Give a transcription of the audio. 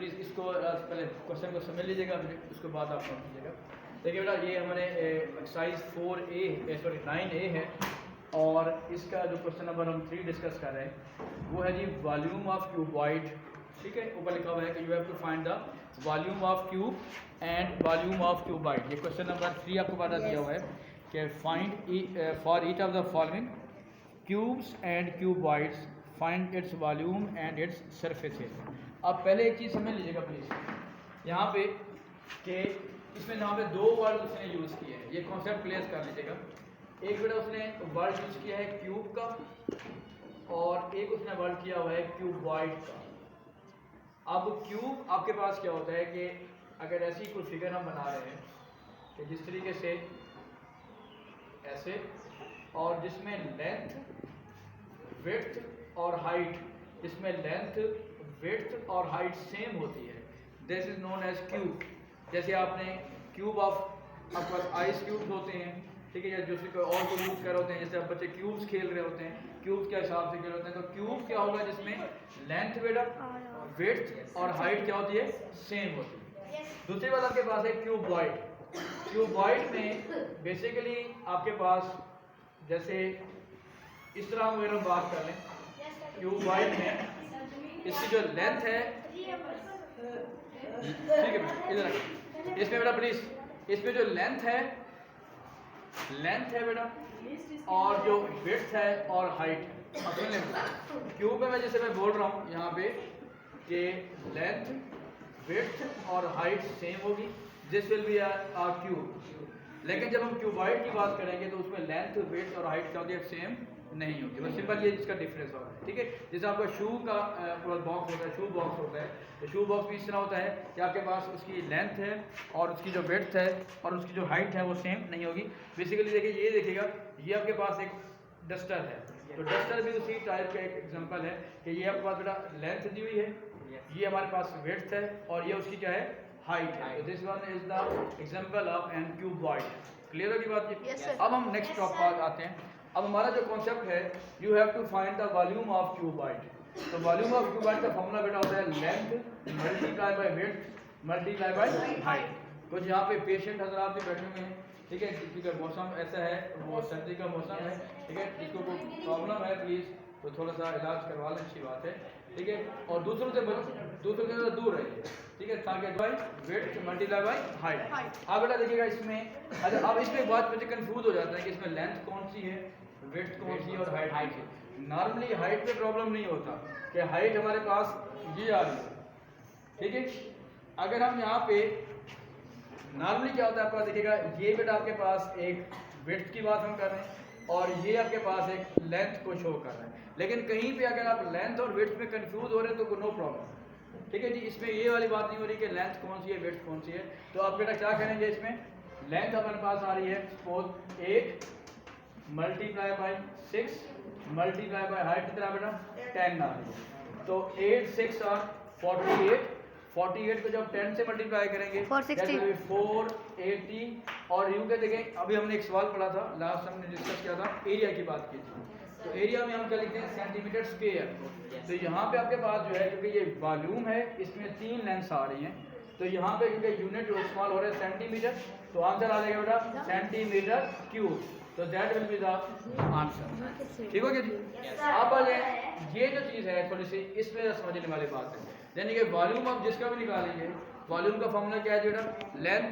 Please इसको पहले question को समझ लीजिएगा, उसके बाद आप समझ लीजिएगा। देखिए बेटा, ये हमारे एक्सरसाइज 4A सॉरी 9A है, और इसका जो क्वेश्चन नंबर हम 3 डिस्कस कर रहे हैं वो है जी वॉल्यूम ऑफ क्यूबॉइड। ठीक है, ऊपर लिखा हुआ है कि you have to find the volume of cube and volume of cuboid. ये क्वेश्चन नंबर 3 आपको पता दिया हुआ है कि find for each of the following cubes and cuboids find its volume and its surfaces. अब पहले एक चीज़ समझ लीजिएगा प्लीज़ यहाँ पे कि इसमें यहाँ पे दो वर्ड उसने यूज़ किए हैं, ये कॉन्सेप्ट प्लेस कर लीजिएगा। एक बेटा उसने वर्ड यूज़ किया है क्यूब का, और एक उसने वर्ड किया हुआ है क्यूबॉइड का। अब क्यूब आपके पास क्या होता है कि अगर ऐसी कोई फिगर हम बना रहे हैं कि जिस तरीके से ऐसे, और जिसमें लेंथ विड्थ और हाइट, इसमें लेंथ विड्थ और हाइट सेम होती है, this is known as cube. जैसे आपने क्यूब ऑफ आपके पास आइस क्यूब्स होते हैं, ठीक है, या जो कोई और को यूज कर रहे होते हैं, जैसे अब बच्चे क्यूब्स खेल रहे होते हैं, क्यूब्स के हिसाब से खेल रहे होते हैं, तो क्यूब क्या होगा जिसमें लेंथ विड्थ और हाइट क्या होती है, सेम होती है। दूसरी बात आपके पास है क्यूबॉइड। क्यूबॉइड में बेसिकली आपके पास जैसे इस तरह हम अगर हम बात कर लें, क्यूबॉइड में इसकी जो लेंथ है, ठीक है इधर इसमें बेटा प्लीज, इसमें जो लेंथ है बेटा, और जो विड्थ है और हाइट है। अब सुन लें, क्यूब में मैं जैसे मैं बोल रहा हूँ यहाँ पे कि लेंथ विड्थ और हाइट सेम होगी, this will be a cube. लेकिन जब हम क्यूबॉइड की बात करेंगे तो उसमें लेंथ विड्थ और हाइट क्या होती है, सेम नहीं होती। बस सिंपल ये इसका डिफरेंस होता है। ठीक है, जैसे आपका शू का पूरा बॉक्स होता है, शू बॉक्स होता है, तो शू बॉक्स भी इस तरह होता है कि आपके पास उसकी लेंथ है और उसकी जो विड्थ है और उसकी जो हाइट है वो सेम नहीं होगी। बेसिकली देखिए, ये देखिएगा, ये आपके पास एक डस्टर है, तो डस्टर भी उसी टाइप का एक एग्जांपल है कि ये आपके पास बेटा लेंथ दी हुई है, ये हमारे पास विड्थ है, और ये उसकी क्या है, हाइट है। तो this one is the example of an cuboid. Clear होगी बात ये? अब हम नेक्स्ट टॉपिक आते हैं। अब हमारा जो कॉन्सेप्ट है, you have to find the volume of cuboid. तो वॉल्यूम ऑफ क्यूबॉइड का फॉर्मूला बेटा होता है length multiply by width multiply by height. कुछ यहाँ पे पेशेंट हजरात भी बैठे हुए हैं, ठीक है, क्योंकि मौसम ऐसा है, वो सर्दी का मौसम है, ठीक है, जिसको कोई प्रॉब्लम है प्लीज़ तो थोड़ा सा इलाज करवा लें, अच्छी बात है, ठीक है, और दूसरों से दूर रहिए, ठीक है, ताकि by width multiply by height. अब बेटा देखिएगा इसमें, अच्छा अब इसमें एक बात मुझे कंफ्यूज हो जाता है कि इसमें लेंथ कौन सी है, विड्थ कौन सी है और हाइट कौन सी है। नॉर्मली हाइट में प्रॉब्लम नहीं होता कि हाइट हमारे पास ये आ रही है, ठीक है। अगर हम यहाँ पे नॉर्मली क्या होता है आपका देखिएगा, ये बेटा आपके पास एक विड्थ की बात हम कर रहे हैं और ये आपके पास एक लेंथ को शो कर रहे हैं। लेकिन कहीं पे अगर आप लेंथ और विड्थ में कंफ्यूज हो रहे हैं तो नो प्रॉब्लम, ठीक है जी, इसमें ये वाली बात नहीं हो रही कि लेंथ कौन सी है विड्थ कौन सी है। तो आप बेटा क्या करेंगे, इसमें लेंथ हमारे पास आ रही है suppose 8 multiply by 6 multiply by height कितना बेटा 10 आ रही है। तो 8 6 और 48 को जब 10 से मल्टीप्लाई करेंगे 480। और यूं के देखें, अभी हमने एक सवाल पढ़ा था, लास्ट हमने डिस्कस किया था, एरिया की बात की थी, तो एरिया में हम क्या लिखते हैं, सेंटीमीटर स्क्वायर। तो यहाँ पे आपके पास जो है, क्योंकि ये वॉल्यूम है, इसमें 3 लेंथ्स आ रही हैं, तो यहाँ पे क्योंकि यूनिट जो इस्तेमाल हो रहा है सेंटीमीटर, तो आंसर आ जाएगा बेटा सेंटीमीटर क्यूब। तो that will be the answer. ठीक हो गया जी? अब ये जो चीज़ है थोड़ी सी इसमें समझने वाली बात है, यानी कि वॉल्यूम आप जिसका भी निकालेंगे, वॉल्यूम का फॉर्मूला क्या है बेटा, लेंथ